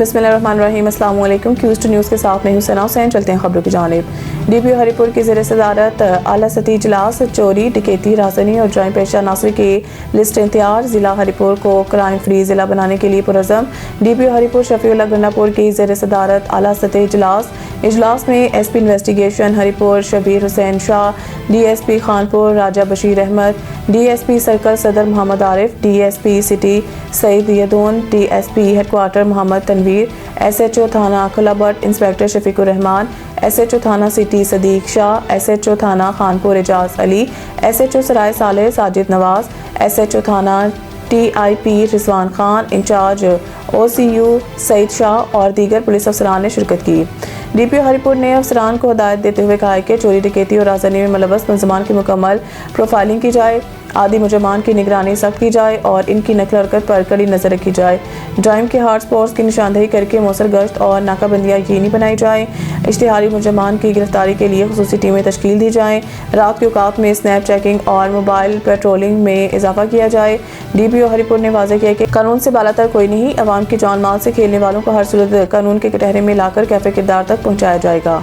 बिस्मिल्लाहिर्रहमानिर्रहीम। अस्सलाम वालेकुम। क्यूज़ टू न्यूज़ के साथ मैं हुसैना हुसैन। चलते हैं खबरों की जानिब। DPO हरिपुर की ज़ेर सदारत आला सतही इजलास चोरी, डकैती, राजनी और जराइम पेशा अनासर की लिस्टें तैयार। ज़िला हरिपुर को क्राइम फ्री ज़िला बनाने के लिए पुरज़म। DPO हरिपुर शफीउल्लाह गंडापुर की ज़ेर सदारत आला सतही इजलास में SP investigation Haripur Shabbir Hussain Shah, DSP Khanpur Raja Bashir Ahmad, DSP circle Sadar Mohammad Arif, DSP city Saeed Yadoon, DSP headquarter Mohammad Tanveer, SHO थाना खलाबट इंस्पेक्टर शफीकुर रहमान, SHO थाना सिटी सदीक शाह, SHO थाना खानपुर एजाज अली, SHO सराय साले साजिद नवाज, SHO थाना TIP Rizwan Khan, incharge OCU Saeed Shah और दीगर पुलिस अफसरान ने शिरकत की। DPO हरिपुर ने अफसरान को हदायत देते हुए कहा है कि चोरी, डकैती और राजनी में मुलव्वस मुलज़मान की मुकम्मल प्रोफाइलिंग की जाए, आदि मुजरमान की निगरानी सख्त की जाए और इनकी नकल हरकत पर कड़ी नज़र रखी जाए। ड्राइम के हार्ड स्पॉट्स की निशानदही करके मौसर गश्त और नाकाबंदियाँ यकीनी बनाई जाए। इश्तिहारी मुजरमान की गिरफ्तारी के लिए खुसूसी टीमें तश्कील दी जाएँ। रात के औकात में स्नैप चेकिंग और मोबाइल पेट्रोलिंग में इजाफा किया जाए। DPO हरिपुर ने वाज़ेह किया कि कानून से बालातर कोई नहीं, अवाम की जान माल से खेलने वालों को हर सूरत कानून के कटहरे में लाकर कैफे किरदार तक पहुँचाया जाएगा।